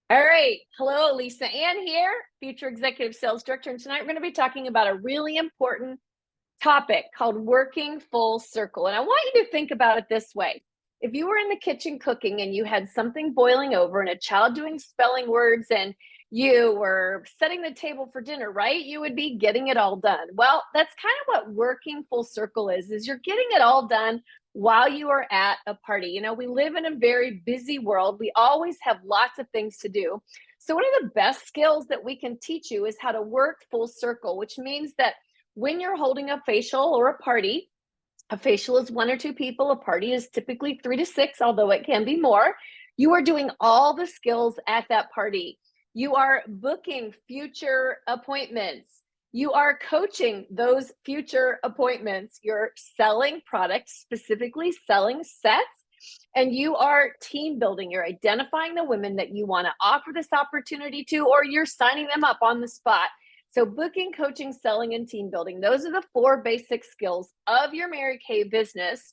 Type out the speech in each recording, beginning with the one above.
All right. Hello, Lisa Ann here, Future Executive Sales Director. And tonight we're going to be talking about a really important topic called working full circle. And I want you to think about it this way. If you were in the kitchen cooking and you had something boiling over and a child doing spelling words and you were setting the table for dinner, right? You would be getting it all done. Well, that's kind of what working full circle is you're getting it all done while you are at a party. You know, we live in a very busy world. We always have lots of things to do. So one of the best skills that we can teach you is how to work full circle, which means that when you're holding a facial or a party, a facial is one or two people, a party is typically 3 to 6, although it can be more. You are doing all the skills at that party. You are booking future appointments. You are coaching those future appointments. You're selling products, specifically selling sets, and you are team building. You're identifying the women that you want to offer this opportunity to, or you're signing them up on the spot. So booking, coaching, selling, and team building, those are the 4 basic skills of your Mary Kay business.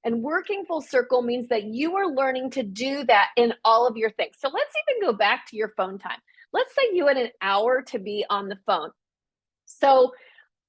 And working full circle means that you are learning to do that in all of your things. So let's even go back to your phone time. Let's say you had an hour to be on the phone. So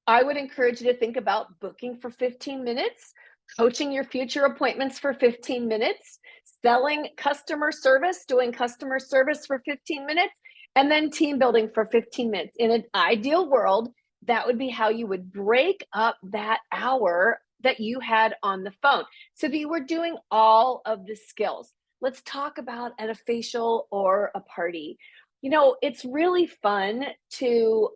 I would encourage you to think about booking for 15 minutes, coaching your future appointments for 15 minutes, selling customer service, doing customer service for 15 minutes, and then team building for 15 minutes. In an ideal world, that would be how you would break up that hour that you had on the phone so that you were doing all of the skills. Let's talk about at a facial or a party. You know, it's really fun to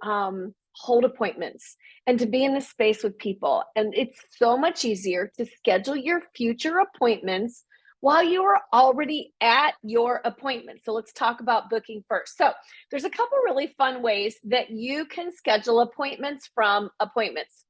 hold appointments and to be in the space with people. And it's so much easier to schedule your future appointments while you are already at your appointment. So let's talk about booking first. So there's a couple really fun ways that you can schedule appointments from appointments.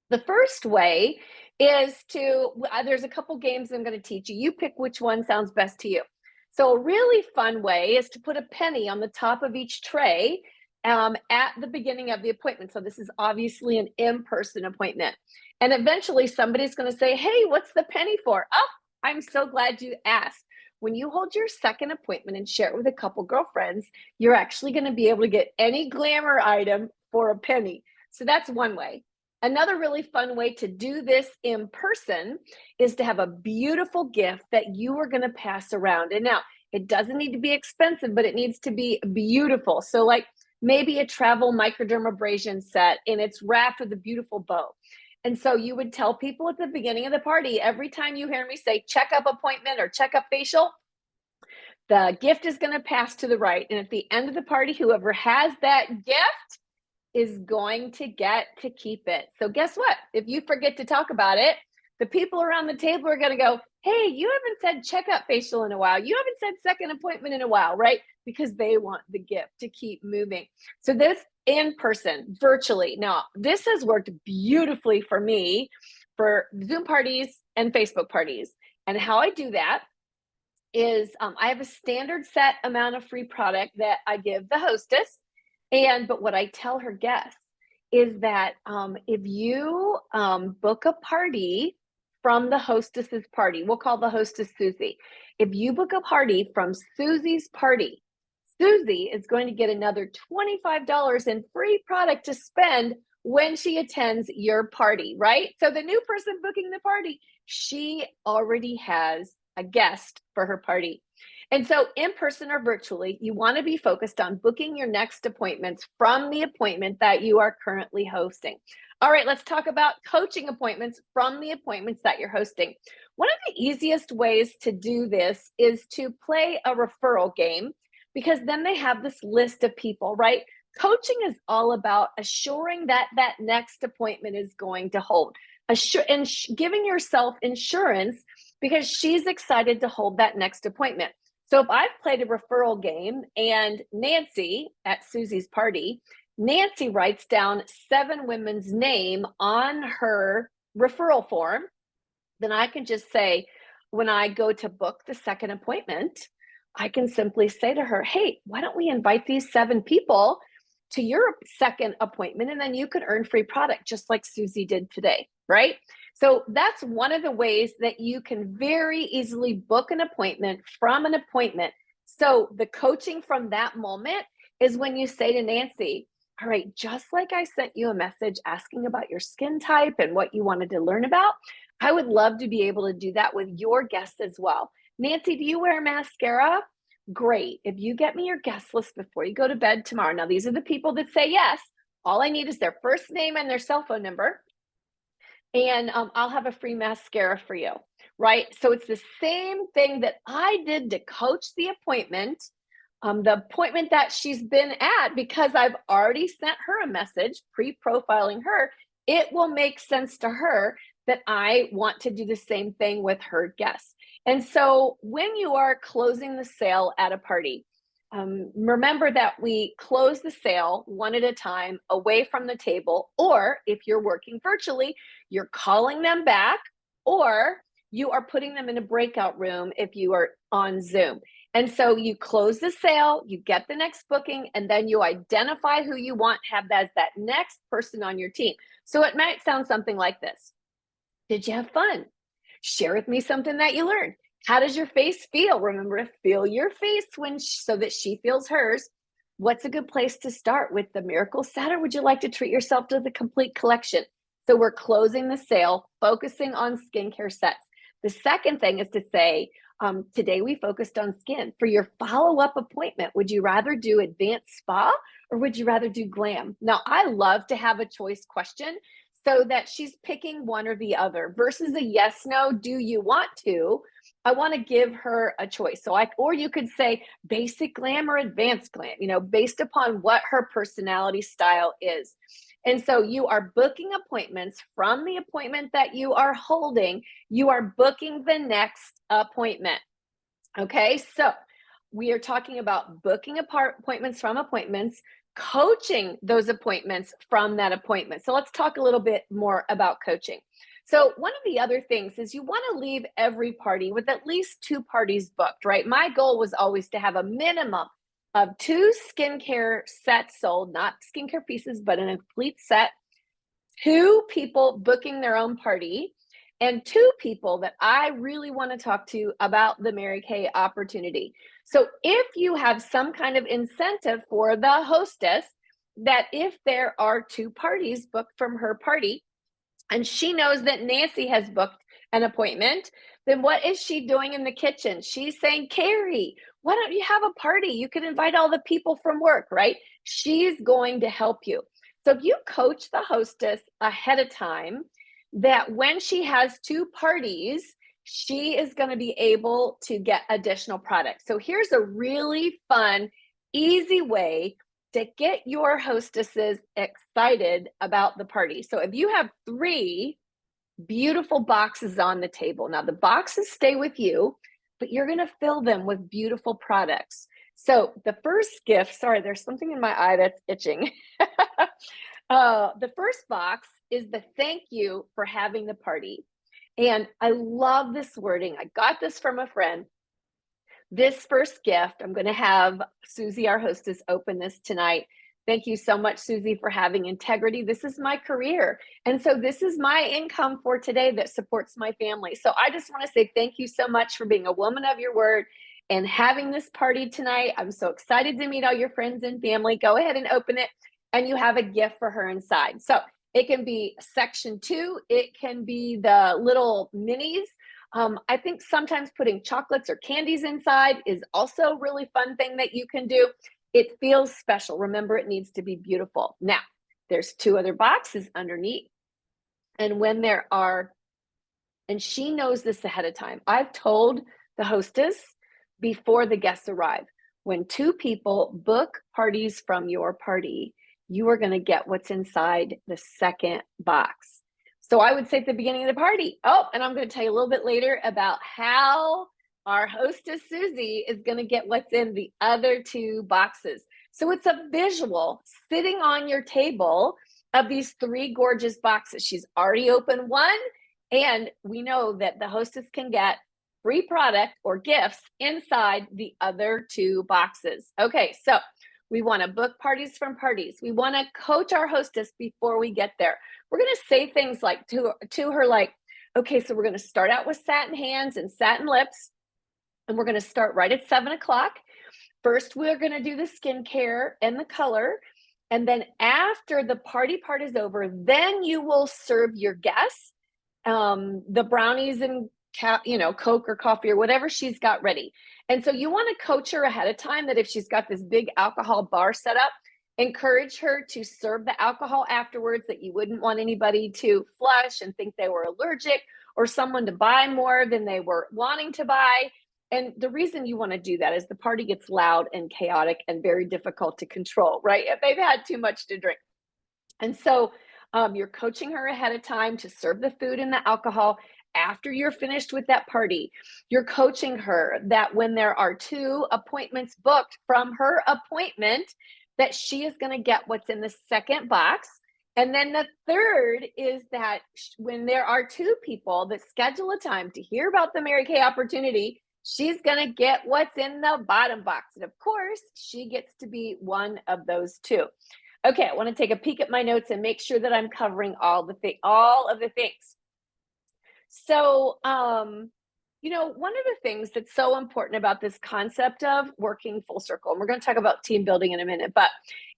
The first way is there's a couple games I'm going to teach you. You pick which one sounds best to you. So a really fun way is to put a penny on the top of each tray at the beginning of the appointment. So this is obviously an in-person appointment. And eventually somebody's going to say, hey, what's the penny for? Oh, I'm so glad you asked. When you hold your second appointment and share it with a couple girlfriends, you're actually going to be able to get any glamour item for a penny. So that's one way. Another really fun way to do this in person is to have a beautiful gift that you are going to pass around. And now it doesn't need to be expensive, but it needs to be beautiful. So like maybe a travel microdermabrasion set and it's wrapped with a beautiful bow. And so you would tell people at the beginning of the party, every time you hear me say checkup appointment or checkup facial, the gift is going to pass to the right. And at the end of the party, whoever has that gift is going to get to keep it. So guess what? If you forget to talk about it, the people around the table are going to go, hey, you haven't said checkup facial in a while. You haven't said second appointment in a while, right? Because they want the gift to keep moving. So this in person, virtually. Now, this has worked beautifully for me for Zoom parties and Facebook parties. And how I do that is I have a standard set amount of free product that I give the hostess. But what I tell her guests is that if you book a party from the hostess's party, we'll call the hostess Susie. If you book a party from Susie's party, Susie is going to get another $25 in free product to spend when she attends your party, right? So the new person booking the party, she already has a guest for her party. And so in person or virtually, you want to be focused on booking your next appointments from the appointment that you are currently hosting. All right, let's talk about coaching appointments from the appointments that you're hosting. One of the easiest ways to do this is to play a referral game because then they have this list of people, right? Coaching is all about assuring that that next appointment is going to hold, giving yourself insurance because she's excited to hold that next appointment. So if I've played a referral game and Nancy at Susie's party, Nancy writes down 7 women's name on her referral form, then I can just say, when I go to book the second appointment, I can simply say to her, hey, why don't we invite these 7 people to your second appointment and then you could earn free product just like Susie did today, right? So that's one of the ways that you can very easily book an appointment from an appointment So the coaching from that moment is when you say to Nancy, all right, just like I sent you a message asking about your skin type and what you wanted to learn about, I would love to be able to do that with your guests as well. Nancy, do you wear mascara? Great. If you get me your guest list before you go to bed tomorrow, now these are the people that say yes. All I need is their first name and their cell phone number, and I'll have a free mascara for you, right? So it's the same thing that I did to coach the appointment that she's been at, because I've already sent her a message pre-profiling her. It will make sense to her that I want to do the same thing with her guests. And so when you are closing the sale at a party, remember that we close the sale one at a time away from the table, or if you're working virtually, you're calling them back, or you are putting them in a breakout room if you are on Zoom. And so you close the sale, you get the next booking, and then you identify who you want to have as that next person on your team. So it might sound something like this. Did you have fun? Share with me something that you learned. How does your face feel? Remember to feel your face so that she feels hers. What's a good place to start, with the miracle set, or would you like to treat yourself to the complete collection? So we're closing the sale, focusing on skincare sets. The second thing is to say, today we focused on skin. For your follow-up appointment, would you rather do advanced spa or would you rather do glam? Now, I love to have a choice question so that she's picking one or the other versus a yes, no, do you want to? I want to give her a choice. Or you could say basic glam or advanced glam, based upon what her personality style is. And so you are booking appointments from the appointment that you are holding. You are booking the next appointment. Okay, so we are talking about booking appointments from appointments, coaching those appointments from that appointment. So let's talk a little bit more about coaching. So one of the other things is you want to leave every party with at least 2 parties booked, right? My goal was always to have a minimum of 2 skincare sets sold, not skincare pieces, but in a complete set, 2 people booking their own party, and 2 people that I really want to talk to about the Mary Kay opportunity. So if you have some kind of incentive for the hostess, that if there are 2 parties booked from her party, and she knows that Nancy has booked an appointment, then what is she doing in the kitchen? She's saying, Carrie, why don't you have a party? You could invite all the people from work, right? She's going to help you. So if you coach the hostess ahead of time, that when she has 2 parties, she is going to be able to get additional products. So here's a really fun, easy way to get your hostesses excited about the party. So if you have 3 beautiful boxes on the table, now the boxes stay with you, but you're going to fill them with beautiful products. So the first gift, sorry, there's something in my eye that's itching. The first box is the thank you for having the party. And I love this wording. I got this from a friend. This first gift, I'm going to have Susie, our hostess, open this tonight. Thank you so much, Susie, for having integrity. This is my career. And so this is my income for today that supports my family. So I just want to say thank you so much for being a woman of your word and having this party tonight. I'm so excited to meet all your friends and family. Go ahead and open it, and you have a gift for her inside. So it can be section 2. It can be the little minis. I think sometimes putting chocolates or candies inside is also a really fun thing that you can do. It feels special. Remember, it needs to be beautiful. Now, there's 2 other boxes underneath. And when there are, and she knows this ahead of time, I've told the hostess before the guests arrive, when 2 people book parties from your party, you are going to get what's inside the second box. So I would say at the beginning of the party, and I'm going to tell you a little bit later about how our hostess Susie is going to get what's in the other 2 boxes. So it's a visual sitting on your table of these 3 gorgeous boxes. She's already opened one, and we know that the hostess can get free product or gifts inside the other 2 boxes. Okay, so we want to book parties from parties. We want to coach our hostess before we get there. We're going to say things like to her, like, okay, so we're going to start out with satin hands and satin lips. And we're going to start right at 7 o'clock. First, we're going to do the skincare and the color. And then after the party part is over, then you will serve your guests the brownies and Coke or coffee or whatever she's got ready. And so you want to coach her ahead of time that if she's got this big alcohol bar set up, encourage her to serve the alcohol afterwards, that you wouldn't want anybody to flush and think they were allergic, or someone to buy more than they were wanting to buy. And the reason you want to do that is the party gets loud and chaotic and very difficult to control, right? If they've had too much to drink. And so you're coaching her ahead of time to serve the food and the alcohol after you're finished with that party. You're coaching her that when there are 2 appointments booked from her appointment, that she is going to get what's in the second box. And then the third is that when there are 2 people that schedule a time to hear about the Mary Kay opportunity, she's going to get what's in the bottom box. And of course, she gets to be one of those 2. Okay, I want to take a peek at my notes and make sure that I'm covering all of the things. So, one of the things that's so important about this concept of working full circle, and we're going to talk about team building in a minute, but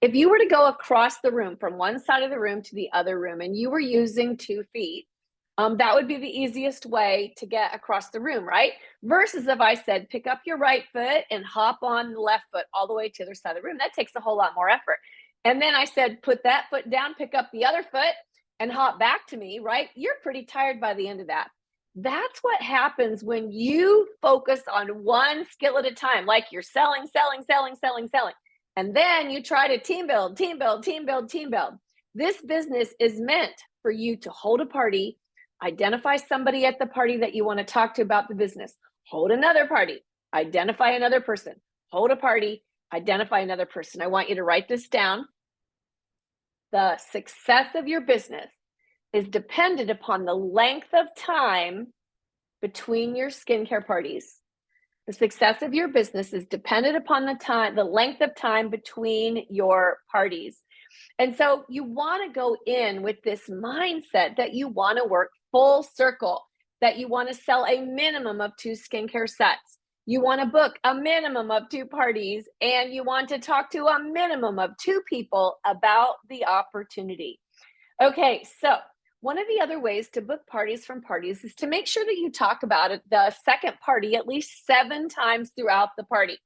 if you were to go across the room from one side of the room to the other room and you were using 2 feet, that would be the easiest way to get across the room, right? Versus if I said, pick up your right foot and hop on the left foot all the way to the other side of the room, that takes a whole lot more effort. And then I said, put that foot down, pick up the other foot and hop back to me, right? You're pretty tired by the end of that. That's what happens when you focus on one skill at a time, like you're selling. And then you try to team build. This business is meant for you to hold a party, identify somebody at the party that you want to talk to about the business, hold another party, identify another person, hold a party, identify another person. I want you to write this down. The success of your business is dependent upon the length of time between your skincare parties. The success of your business is dependent upon the length of time between your parties. And so you want to go in with this mindset that you want to work full circle, that you want to sell a minimum of 2 skincare sets. You want to book a minimum of 2 parties, and you want to talk to a minimum of 2 people about the opportunity. Okay, so one of the other ways to book parties from parties is to make sure that you talk about it, the second party, at least 7 times throughout the party.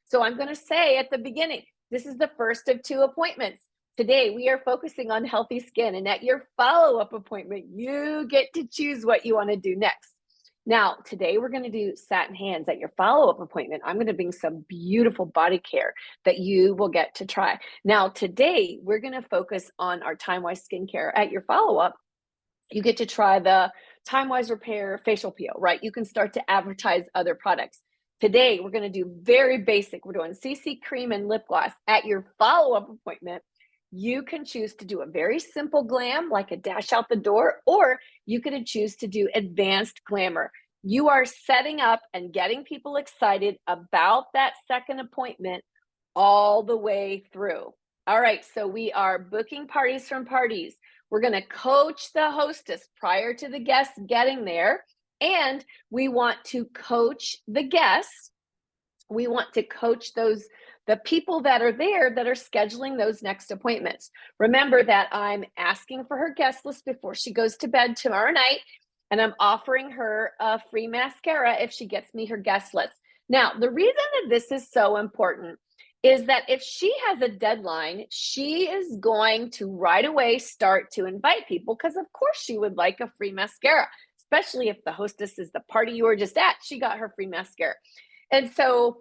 So I'm going to say at the beginning, this is the first of 2 appointments. Today, we are focusing on healthy skin, and at your follow-up appointment, you get to choose what you want to do next. Now, today we're going to do satin hands. At your follow-up appointment, I'm going to bring some beautiful body care that you will get to try. Now, today we're going to focus on our Time-Wise skincare. At your follow-up, you get to try the Time-Wise Repair facial peel, right? You can start to advertise other products. Today, we're going to do very basic. We're doing CC cream and lip gloss. At your follow-up appointment, you can choose to do a very simple glam, like a dash out the door, or you could choose to do advanced glamour. You are setting up and getting people excited about that second appointment all the way through. All right, so we are booking parties from parties. We're going to coach the hostess prior to the guests getting there, and we want to coach the guests. We want to coach the people that are there that are scheduling those next appointments. Remember that I'm asking for her guest list before she goes to bed tomorrow night, and I'm offering her a free mascara if she gets me her guest list. Now, the reason that this is so important is that if she has a deadline, she is going to right away start to invite people, because of course she would like a free mascara, especially if the hostess is the party you were just at. She got her free mascara. And so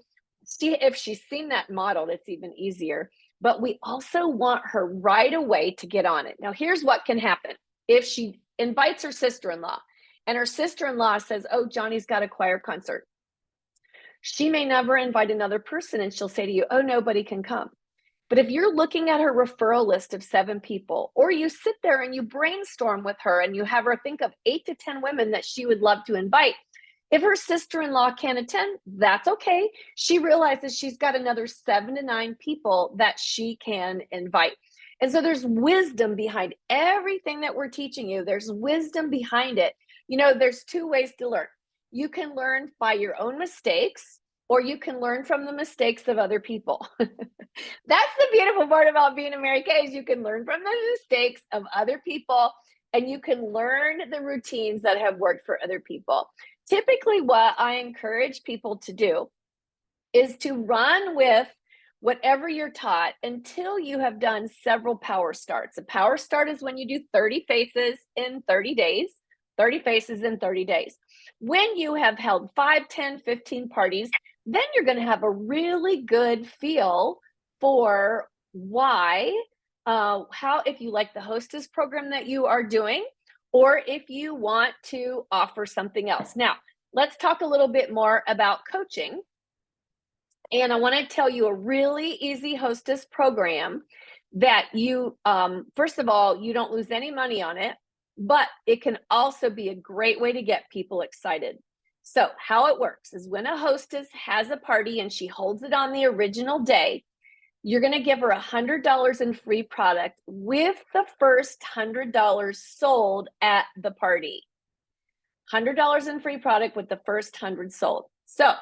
if she's seen that modeled, it's even easier. But we also want her right away to get on it. Now, here's what can happen. If she invites her sister-in-law and her sister-in-law says, oh, Johnny's got a choir concert, she may never invite another person, and she'll say to you, oh, nobody can come. But if you're looking at her referral list of 7 people, or you sit there and you brainstorm with her and you have her think of 8 to 10 women that she would love to invite, if her sister-in-law can't attend, that's okay. She realizes she's got another 7 to 9 people that she can invite. And so there's wisdom behind everything that we're teaching you. There's wisdom behind it. There's 2 ways to learn. You can learn by your own mistakes, or you can learn from the mistakes of other people. That's the beautiful part about being a Mary Kay is you can learn from the mistakes of other people and you can learn the routines that have worked for other people. Typically, what I encourage people to do is to run with whatever you're taught until you have done several power starts. A power start is when you do 30 faces in 30 days, 30 faces in 30 days. When you have held 5, 10, 15 parties, then you're going to have a really good feel for why, how, if you like the hostess program that you are doing, or if you want to offer something else. Now, let's talk a little bit more about coaching. And I want to tell you a really easy hostess program that you, first of all, you don't lose any money on it, but it can also be a great way to get people excited. So how it works is when a hostess has a party and she holds it on the original day, you're going to give her $100 in free product with the first $100 sold at the party. $100 in free product with the first 100 sold. So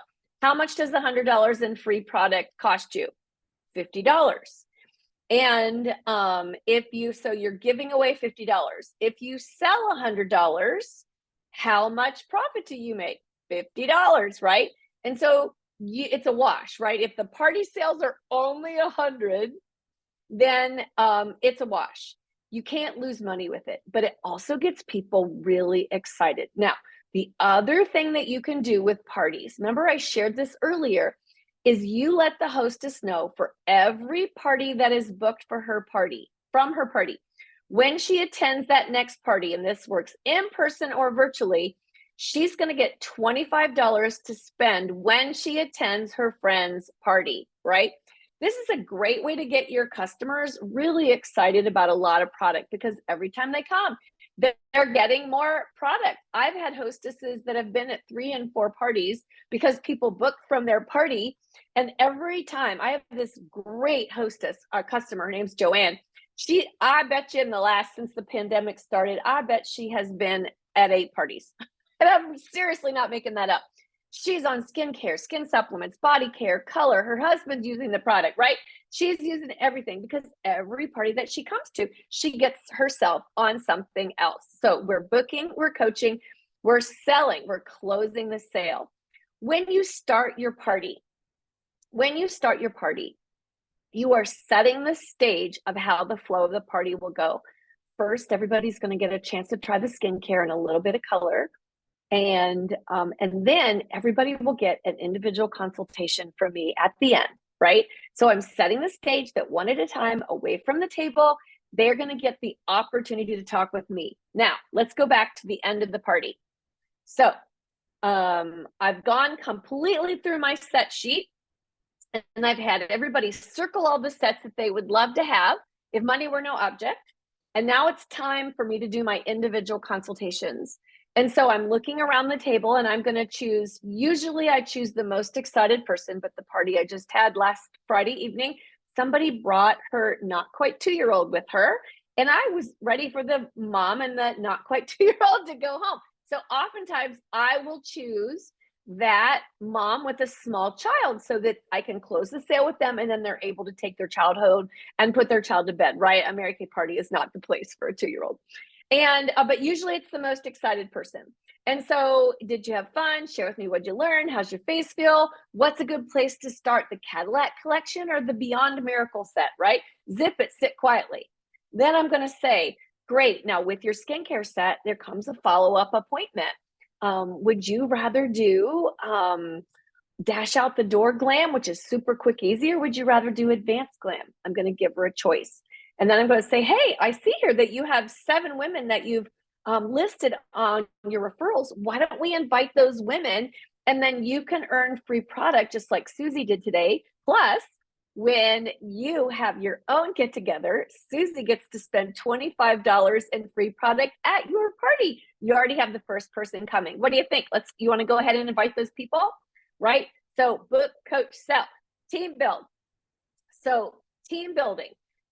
how much does the $100 in free product cost you? $50. And so you're giving away $50. If you sell $100, how much profit do you make? $50, right? And so it's a wash, right? If the party sales are only 100, then it's a wash. You can't lose money with it, but it also gets people really excited. Now, the other thing that you can do with parties, remember I shared this earlier, is you let the hostess know for every party that is booked for her party, from her party, when she attends that next party, and this works in person or virtually, she's going to get $25 to spend when she attends her friend's party, right? This is a great way to get your customers really excited about a lot of product because every time they come, they're getting more product. I've had hostesses that have been at 3 and 4 parties because people book from their party. And every time I have this great hostess, our customer, her name's Joanne. I bet you since the pandemic started, I bet she has been at 8 parties. And I'm seriously not making that up. She's on skincare, skin supplements, body care, color. Her husband's using the product, right? She's using everything because every party that she comes to, she gets herself on something else. So we're booking, we're coaching, we're selling, we're closing the sale. When you start your party, you are setting the stage of how the flow of the party will go. First, everybody's going to get a chance to try the skincare and a little bit of color. And then everybody will get an individual consultation from me at the end, right? So I'm setting the stage that one at a time, away from the table, they're going to get the opportunity to talk with me. Now, let's go back to the end of the party. So I've gone completely through my set sheet, and I've had everybody circle all the sets that they would love to have if money were no object. And now it's time for me to do my individual consultations. And so I'm looking around the table and I'm going to choose, usually I choose the most excited person, but the party I just had last Friday evening, somebody brought her not quite 2-year-old with her. And I was ready for the mom and the not quite 2-year-old to go home. So oftentimes I will choose that mom with a small child so that I can close the sale with them and then they're able to take their child home and put their child to bed, right? A Mary Kay party is not the place for a 2-year-old. And, but usually it's the most excited person. And so did you have fun? Share with me what you learned. How's your face feel? What's a good place to start? The Cadillac collection or the Beyond Miracle set, right? Zip it, sit quietly. Then I'm going to say, great. Now with your skincare set, there comes a follow-up appointment. Would you rather do dash out the door glam, which is super quick, easy, or would you rather do advanced glam? I'm going to give her a choice. And then I'm going to say, hey, I see here that you have 7 women that you've listed on your referrals. Why don't we invite those women? And then you can earn free product just like Susie did today. Plus, when you have your own get together, Susie gets to spend $25 in free product at your party. You already have the first person coming. What do you think? You want to go ahead and invite those people, right? So book, coach, sell, team build. So team building.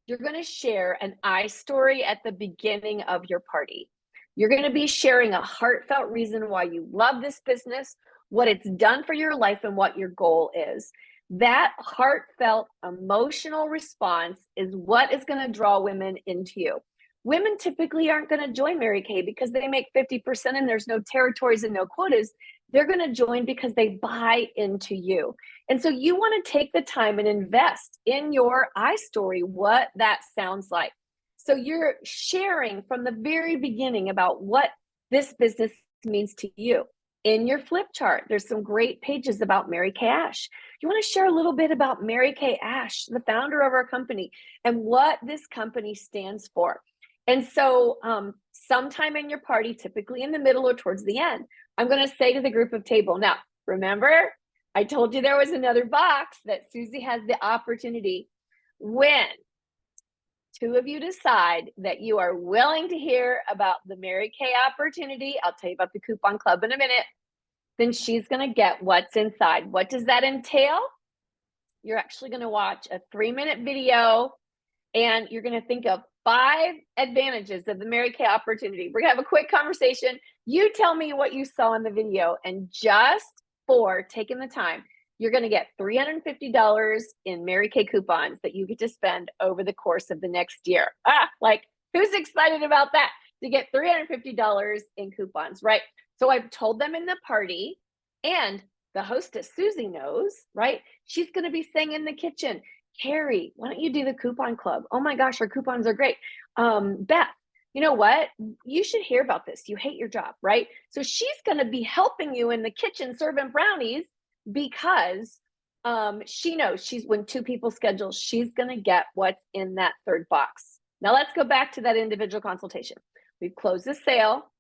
You're going to share an I story at the beginning of your party. You're going to be sharing a heartfelt reason why you love this business, what it's done for your life, and what your goal is. That heartfelt emotional response is what is going to draw women into you. Women typically aren't going to join Mary Kay because they make 50% and there's no territories and no quotas. They're going to join because they buy into you. And so you want to take the time and invest in your iStory, what that sounds like. So you're sharing from the very beginning about what this business means to you. In your flip chart, there's some great pages about Mary Kay Ash. You want to share a little bit about Mary Kay Ash, the founder of our company, and what this company stands for. And so sometime in your party, typically in the middle or towards the end, I'm going to say to the group of table, now, remember, I told you there was another box that Susie has the opportunity. When two of you decide that you are willing to hear about the Mary Kay opportunity, I'll tell you about the coupon club in a minute, then she's going to get what's inside. What does that entail? You're actually going to watch a 3-minute video, and you're going to think of 5 advantages of the Mary Kay opportunity. We're going to have a quick conversation. You tell me what you saw in the video, and just for taking the time, you're going to get $350 in Mary Kay coupons that you get to spend over the course of the next year. Like, who's excited about that? To get $350 in coupons, right? So I've told them in the party, and the hostess, Susie, knows, right? She's going to be saying in the kitchen, Carrie, why don't you do the coupon club? Oh my gosh, our coupons are great. Beth, you know what? You should hear about this. You hate your job, right? So she's going to be helping you in the kitchen serving brownies because she knows when 2 people schedule, she's going to get what's in that 3rd box. Now let's go back to that individual consultation. We've closed the sale.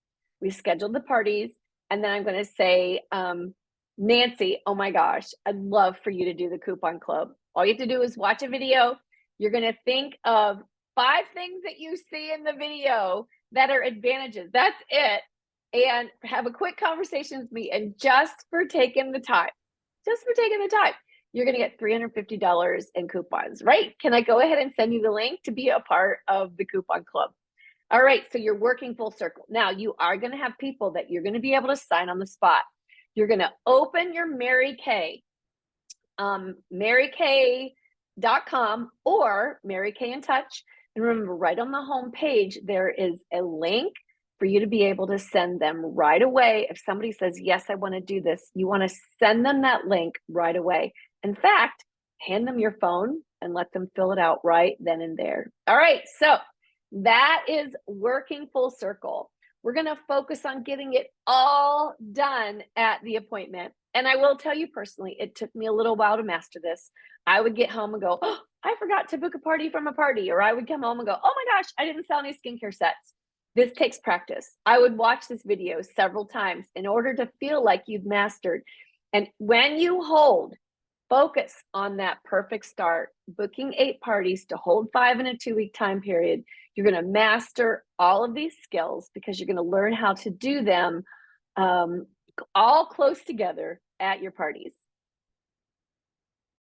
We've scheduled the parties. And then I'm going to say, Nancy, oh my gosh, I'd love for you to do the coupon club. All you have to do is watch a video. You're going to think of 5 things that you see in the video that are advantages. That's it. And have a quick conversation with me. And just for taking the time, you're going to get $350 in coupons, right? Can I go ahead and send you the link to be a part of the coupon club? All right, so you're working full circle. Now you are going to have people that you're going to be able to sign on the spot. You're going to open your Mary Kay, marykay.com or Mary Kay in Touch. And remember, right on the home page, there is a link for you to be able to send them right away. If somebody says, yes, I want to do this, you want to send them that link right away. In fact, hand them your phone and let them fill it out right then and there. All right, so that is working full circle. We're going to focus on getting it all done at the appointment. And I will tell you personally, it took me a little while to master this. I would get home and go, oh, I forgot to book a party from a party. Or I would come home and go, oh my gosh, I didn't sell any skincare sets. This takes practice. I would watch this video several times in order to feel like you've mastered. And when you focus on that perfect start, booking 8 parties to hold 5 in a 2-week time period, you're going to master all of these skills because you're going to learn how to do them all close together at your parties.